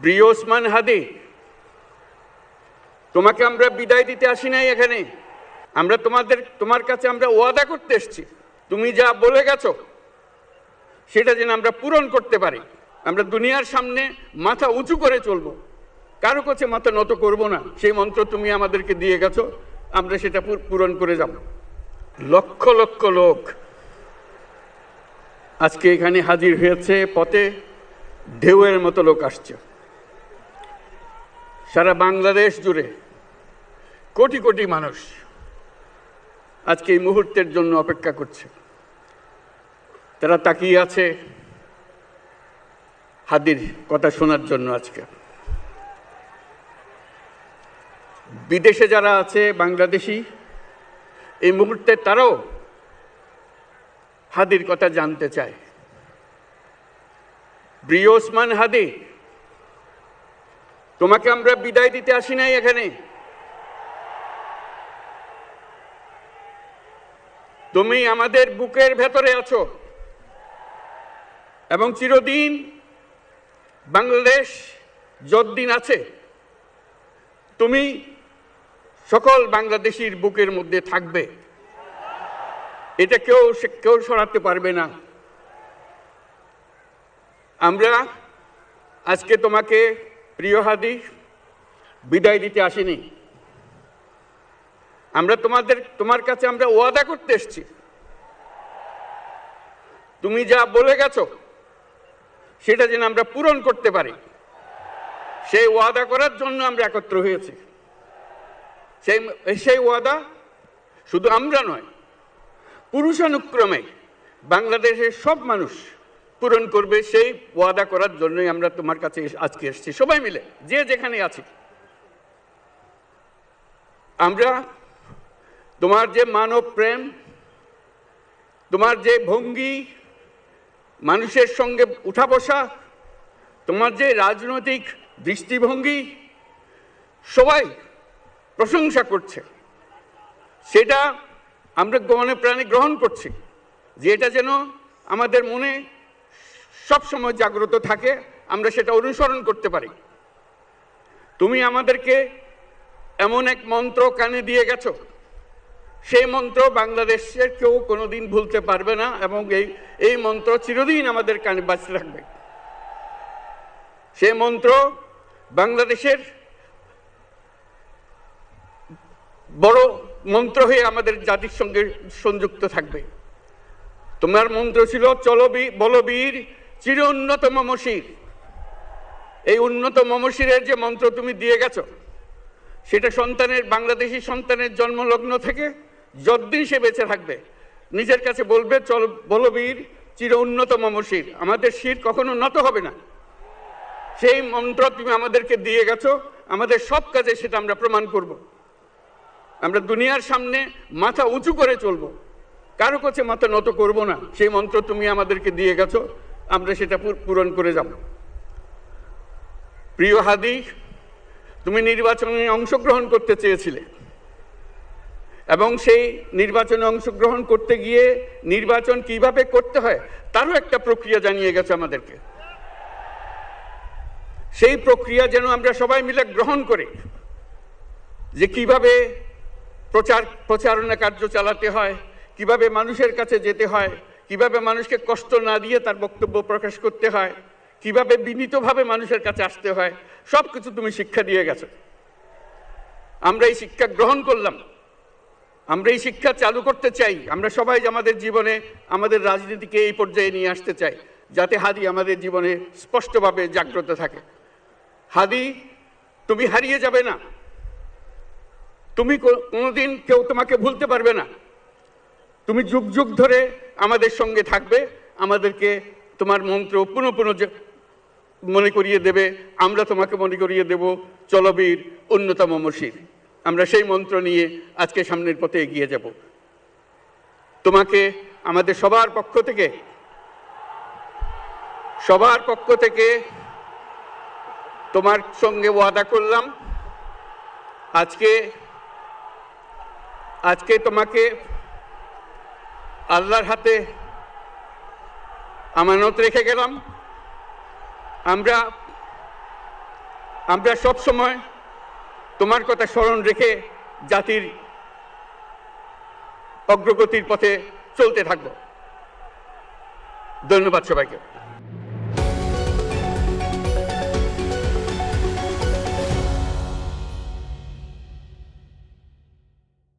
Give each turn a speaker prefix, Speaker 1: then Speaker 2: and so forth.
Speaker 1: প্রিয় ওসমান হাদি, তোমাকে আমরা বিদায় দিতে আসি নাই এখানে। আমরা তোমার কাছে আমরা ওয়াদা করতে এসেছি। তুমি যা বলে গেছো সেটা যেন আমরা পূরণ করতে পারি। আমরা দুনিয়ার সামনে মাথা উঁচু করে চলবো, কারো কাছে মাথা নত করব না। সেই মন্ত্র তুমি আমাদেরকে দিয়ে গেছো, আমরা সেটা পূরণ করে যাব। লক্ষ লক্ষ লোক আজকে এখানে হাজির হয়েছে, পথে ঢেউয়ের মতো লোক আসছে। সারা বাংলাদেশ জুড়ে কোটি কোটি মানুষ আজকে এই মুহূর্তের জন্য অপেক্ষা করছে। তারা তাকিয়ে আছে হাদির কথা শোনার জন্য। আজকে বিদেশে যারা আছে বাংলাদেশি, এই মুহূর্তে তারাও হাদির কথা জানতে চায়। প্রিয় ওসমান হাদি, তোমাকে আমরা বিদায় দিতে আসি নাই এখানে। তুমি আমাদের বুকের ভেতরে আছো এবং চিরদিন বাংলাদেশ যতদিন আছে তুমি সকল বাংলাদেশির বুকের মধ্যে থাকবে। এটা কেউ সরাতে পারবে না। আমরা আজকে তোমাকে প্রিয় হাদি বিদায় দিতে আসিনি। আমরা তোমার কাছে আমরা ওয়াদা করতে এসেছি। তুমি যা বলে গেছো সেটা যেন আমরা পূরণ করতে পারি। সেই ওয়াদা করার জন্য আমরা একত্র হয়েছি। সেই ওয়াদা শুধু আমরা নয়, পুরুষানুক্রমে বাংলাদেশের সব মানুষ পূরণ করবে। সেই ওয়াদা করার জন্যই আমরা তোমার কাছে আজকে এসেছি, সবাই মিলে যে যেখানে আছি। আমরা তোমার যে মানব প্রেম, তোমার যে ভঙ্গি, মানুষের সঙ্গে উঠা বসা, তোমার যে রাজনৈতিক দৃষ্টিভঙ্গি, সবাই প্রশংসা করছে। সেটা আমরা মনে প্রাণে গ্রহণ করছি, যে এটা যেন আমাদের মনে সবসময় জাগ্রত থাকে, আমরা সেটা অনুসরণ করতে পারি। তুমি আমাদেরকে এমন এক মন্ত্র কানে দিয়ে গেছো, সেই মন্ত্র বাংলাদেশের কেউ কোনোদিন ভুলতে পারবে না এবং এই মন্ত্র চিরদিন আমাদের কানে বাজতে থাকবে। সেই মন্ত্র বাংলাদেশের বড় মন্ত্র হয়ে আমাদের জাতির সঙ্গে সংযুক্ত থাকবে। তোমার মন্ত্র ছিল চলো বলবীর চির উন্নত মমশির। এই উন্নত মমশিরের যে মন্ত্র তুমি দিয়ে গেছো, সেটা বাংলাদেশি সন্তানের জন্মলগ্ন থেকে যতদিন সে বেঁচে থাকবে নিজের কাছে বলবে চল বলবীর চির উন্নত মমশির, আমাদের শির কখনো নত হবে না। সেই মন্ত্র তুমি আমাদেরকে দিয়ে গেছো, আমাদের সব কাজে সেটা আমরা প্রমাণ করব। আমরা দুনিয়ার সামনে মাথা উঁচু করে চলবো, কারো কাছে মাথা নত করব না। সেই মন্ত্র তুমি আমাদেরকে দিয়ে গেছো, আমরা সেটা পূরণ করে যাব। প্রিয় হাদি, তুমি নির্বাচনে অংশগ্রহণ করতে চেয়েছিলে এবং সেই নির্বাচনে অংশগ্রহণ করতে গিয়ে নির্বাচন কিভাবে করতে হয় তারও একটা প্রক্রিয়া জানিয়ে গেছে আমাদেরকে। সেই প্রক্রিয়া যেন আমরা সবাই মিলে গ্রহণ করি, যে কিভাবে প্রচারণা কার্য চালাতে হয়, কিভাবে মানুষের কাছে যেতে হয়, কিভাবে মানুষকে কষ্ট না দিয়ে তার বক্তব্য প্রকাশ করতে হয়, কিভাবে বিনীতভাবে মানুষের কাছে আসতে হয়, সব কিছু তুমি শিক্ষা দিয়ে গেছো। আমরা এই শিক্ষা গ্রহণ করলাম, আমরা এই শিক্ষা চালু করতে চাই। আমরা সবাই আমাদের জীবনে আমাদের রাজনীতিকে এই পর্যায়ে নিয়ে আসতে চাই, যাতে হাদি আমাদের জীবনে স্পষ্টভাবে জাগ্রত থাকে। হাদি, তুমি হারিয়ে যাবে না, তুমি কোনোদিন কেউ তোমাকে ভুলতে পারবে না। তুমি যুগ যুগ ধরে আমাদের সঙ্গে থাকবে, আমাদেরকে তোমার মন্ত্র পুনঃ পুনঃ মনে করিয়ে দেবে, আমরা তোমাকে মনে করিয়ে দেব চলবীর উন্নত মমশির। আমরা সেই মন্ত্র নিয়ে আজকে সামনের পথে এগিয়ে যাব। তোমাকে আমাদের সবার পক্ষ থেকে তোমার সঙ্গে ওয়াদা করলাম, আজকে তোমাকে আল্লাহর হাতে আমানত রেখে গেলাম। আমরা আমরা সব সময় তোমার কথা স্মরণ রেখে জাতির অগ্রগতির পথে চলতে থাকব। ধন্যবাদ সবাইকে।